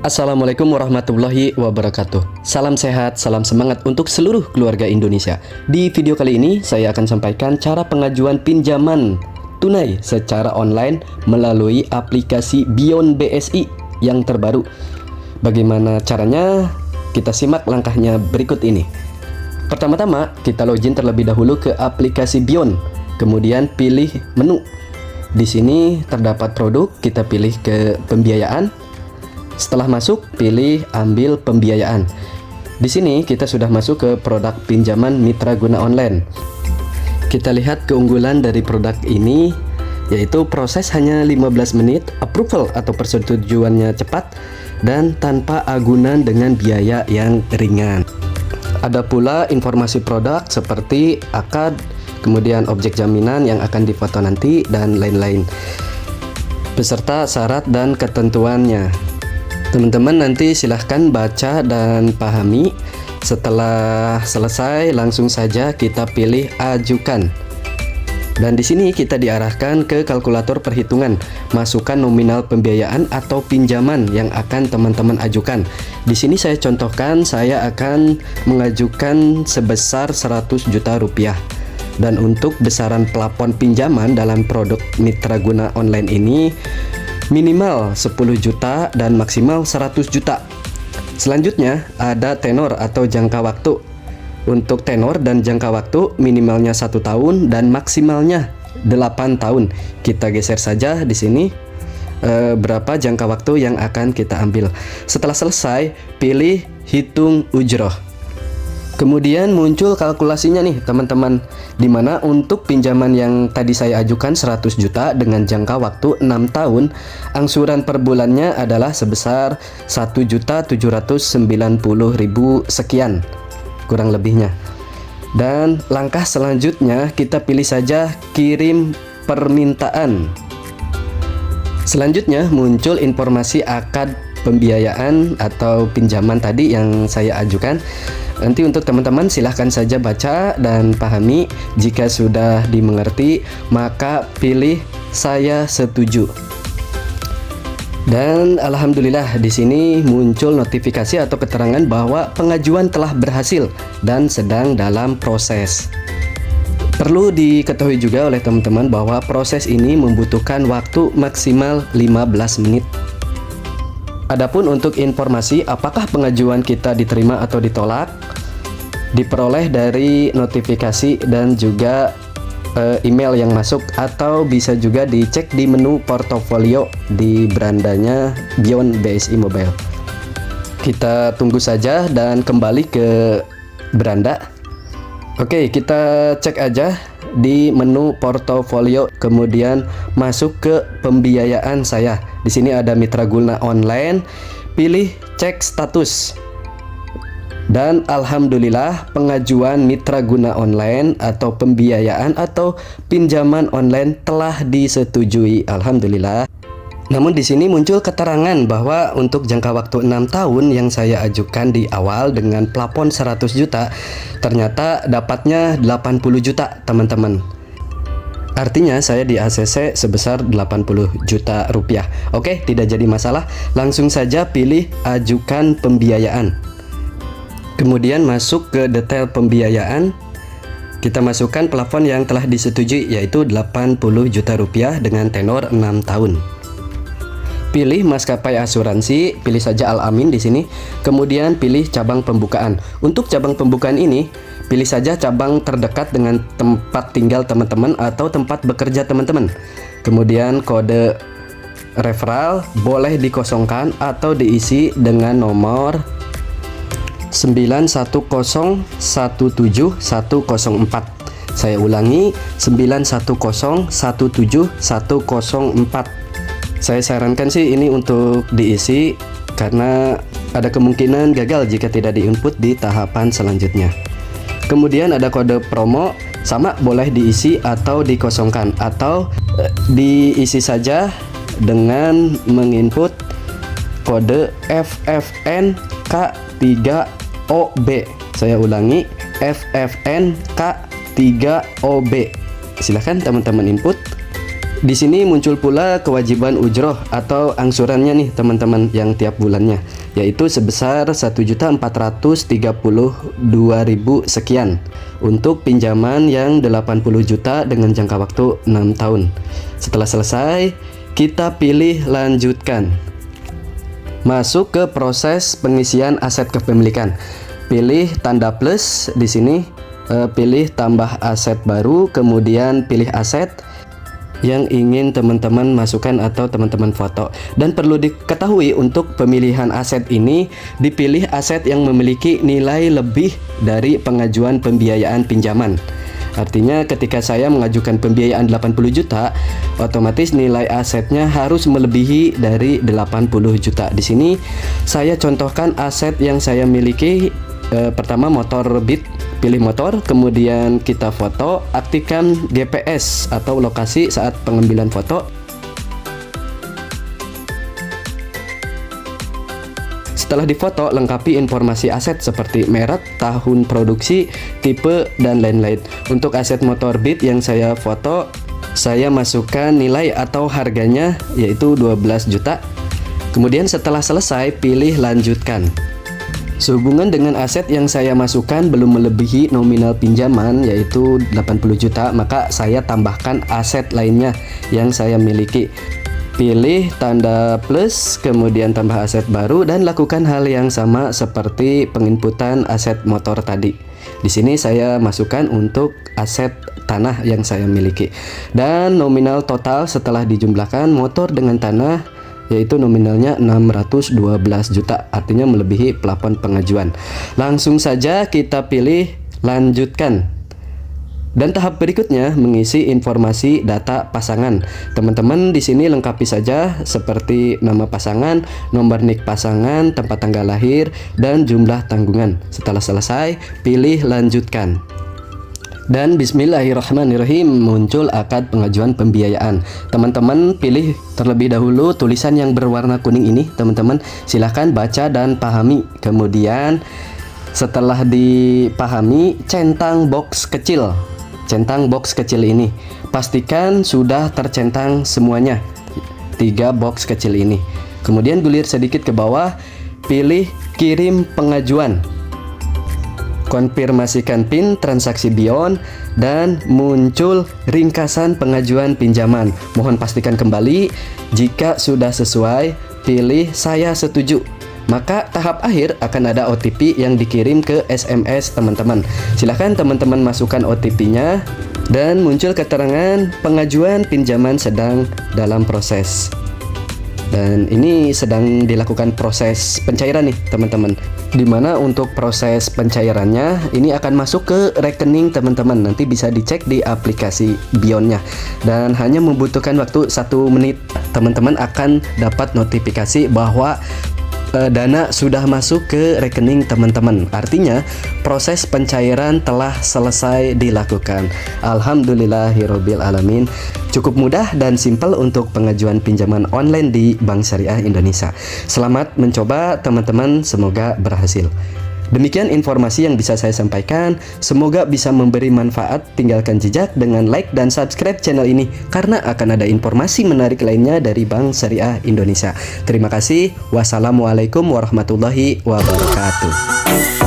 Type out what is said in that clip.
Assalamualaikum warahmatullahi wabarakatuh. Salam sehat, salam semangat untuk seluruh keluarga Indonesia. Di video kali ini saya akan sampaikan cara pengajuan pinjaman tunai secara online melalui aplikasi Beyond BSI yang terbaru. Bagaimana caranya? Kita simak langkahnya berikut ini. Pertama-tama, kita login terlebih dahulu ke aplikasi Beyond, kemudian pilih menu. Di sini terdapat produk, kita pilih ke pembiayaan. Setelah masuk, pilih ambil pembiayaan. Di sini kita sudah masuk ke produk pinjaman mitra guna online. Kita lihat keunggulan dari produk ini, yaitu proses hanya 15 menit, approval atau persetujuannya cepat, dan tanpa agunan dengan biaya yang ringan. Ada pula informasi produk seperti akad, kemudian objek jaminan yang akan difoto nanti, dan lain-lain, beserta syarat dan ketentuannya. Teman-teman nanti silahkan baca dan pahami. Setelah selesai, langsung saja kita pilih ajukan. Dan di sini kita diarahkan ke kalkulator perhitungan, masukkan nominal pembiayaan atau pinjaman yang akan teman-teman ajukan. Di sini saya contohkan, saya akan mengajukan sebesar 100 juta rupiah. Dan untuk besaran plafon pinjaman dalam produk mitra guna online ini minimal 10 juta dan maksimal 100 juta. Selanjutnya ada tenor atau jangka waktu. Untuk tenor dan jangka waktu minimalnya 1 tahun dan maksimalnya 8 tahun. Kita geser saja di sini berapa jangka waktu yang akan kita ambil. Setelah selesai, pilih hitung ujroh. Kemudian muncul kalkulasinya nih teman-teman, dimana untuk pinjaman yang tadi saya ajukan 100 juta dengan jangka waktu 6 tahun, angsuran per bulannya adalah sebesar 1.790.000 sekian, kurang lebihnya. Dan langkah selanjutnya kita pilih saja kirim permintaan. Selanjutnya muncul informasi akad pembiayaan atau pinjaman tadi yang saya ajukan. Nanti untuk teman-teman silahkan saja baca dan pahami. Jika sudah dimengerti, maka pilih saya setuju. Dan alhamdulillah di sini muncul notifikasi atau keterangan bahwa pengajuan telah berhasil dan sedang dalam proses. Perlu diketahui juga oleh teman-teman bahwa proses ini membutuhkan waktu maksimal 15 menit. Adapun untuk informasi apakah pengajuan kita diterima atau ditolak, diperoleh dari notifikasi dan juga email yang masuk, atau bisa juga dicek di menu portofolio di berandanya Beyond BSI Mobile. Kita tunggu saja dan kembali ke beranda. Oke, kita cek aja di menu portofolio, kemudian masuk ke pembiayaan saya. Di sini ada mitra guna online, pilih cek status. Dan alhamdulillah pengajuan mitra guna online atau pembiayaan atau pinjaman online telah disetujui, alhamdulillah. Namun di sini muncul keterangan bahwa untuk jangka waktu 6 tahun yang saya ajukan di awal dengan plafon 100 juta, ternyata dapatnya 80 juta, teman-teman. Artinya saya di ACC sebesar 80 juta rupiah. Oke, tidak jadi masalah. Langsung saja pilih ajukan pembiayaan. Kemudian masuk ke detail pembiayaan. Kita masukkan plafon yang telah disetujui, yaitu 80 juta rupiah dengan tenor 6 tahun. Pilih maskapai asuransi, pilih saja Al-Amin di sini. Kemudian pilih cabang pembukaan. Untuk cabang pembukaan ini, pilih saja cabang terdekat dengan tempat tinggal teman-teman atau tempat bekerja teman-teman. Kemudian kode referral boleh dikosongkan atau diisi dengan nomor 91017104. Saya ulangi, 91017104. Saya sarankan sih ini untuk diisi karena ada kemungkinan gagal jika tidak diinput di tahapan selanjutnya. Kemudian ada kode promo, sama boleh diisi atau dikosongkan, atau diisi saja dengan menginput kode FFNK3OB. Saya ulangi, FFNK3OB. Silahkan teman-teman input. Di sini muncul pula kewajiban ujroh atau angsurannya nih teman-teman yang tiap bulannya. yaitu sebesar 1.432.000 sekian untuk pinjaman yang 80 juta dengan jangka waktu 6 tahun. Setelah selesai, kita pilih lanjutkan. Masuk ke proses pengisian aset kepemilikan. Pilih tanda plus di sini, pilih tambah aset baru, kemudian pilih aset yang ingin teman-teman masukkan atau teman-teman foto. Dan perlu diketahui untuk pemilihan aset ini dipilih aset yang memiliki nilai lebih dari pengajuan pembiayaan pinjaman. Artinya ketika saya mengajukan pembiayaan 80 juta, otomatis nilai asetnya harus melebihi dari 80 juta. Di sini saya contohkan aset yang saya miliki. Pertama, motor Beat. Pilih motor, kemudian kita foto, aktifkan GPS atau lokasi saat pengambilan foto. Setelah difoto, lengkapi informasi aset seperti merek, tahun produksi, tipe, dan lain-lain. Untuk aset motor Beat yang saya foto, saya masukkan nilai atau harganya yaitu 12 juta. Kemudian setelah selesai, pilih lanjutkan. Sehubungan dengan aset yang saya masukkan belum melebihi nominal pinjaman yaitu 80 juta, maka saya tambahkan aset lainnya yang saya miliki. Pilih tanda plus, kemudian tambah aset baru dan lakukan hal yang sama seperti penginputan aset motor tadi. Di sini saya masukkan untuk aset tanah yang saya miliki. Dan nominal total setelah dijumlahkan motor dengan tanah yaitu nominalnya 612 juta, artinya melebihi plafon pengajuan. Langsung saja kita pilih lanjutkan. Dan tahap berikutnya mengisi informasi data pasangan. Teman-teman di sini lengkapi saja seperti nama pasangan, nomor NIK pasangan, tempat tanggal lahir, dan jumlah tanggungan. Setelah selesai, pilih lanjutkan. Dan bismillahirrahmanirrahim, muncul akad pengajuan pembiayaan. Teman-teman pilih terlebih dahulu tulisan yang berwarna kuning ini, teman-teman. Silahkan baca dan pahami. Kemudian setelah dipahami, centang box kecil. Centang box kecil ini. Pastikan sudah tercentang semuanya. 3 box kecil ini. Kemudian gulir sedikit ke bawah, pilih kirim pengajuan. Konfirmasikan PIN transaksi Bion dan muncul ringkasan pengajuan pinjaman. Mohon pastikan kembali jika sudah sesuai, pilih saya setuju. Maka tahap akhir akan ada OTP yang dikirim ke SMS teman-teman. Silahkan teman-teman masukkan OTP-nya dan muncul keterangan pengajuan pinjaman sedang dalam proses. Dan ini sedang dilakukan proses pencairan nih teman-teman, dimana untuk proses pencairannya ini akan masuk ke rekening teman-teman. Nanti bisa dicek di aplikasi Bionnya dan hanya membutuhkan waktu 1 menit. Teman-teman akan dapat notifikasi bahwa dana sudah masuk ke rekening teman-teman. Artinya proses pencairan telah selesai dilakukan. Alhamdulillahirabbil alamin. Cukup mudah dan simpel untuk pengajuan pinjaman online di Bank Syariah Indonesia. Selamat mencoba teman-teman, semoga berhasil. Demikian informasi yang bisa saya sampaikan. Semoga bisa memberi manfaat. Tinggalkan jejak dengan like dan subscribe channel ini karena akan ada informasi menarik lainnya dari Bank Syariah Indonesia. Terima kasih. Wassalamualaikum warahmatullahi wabarakatuh.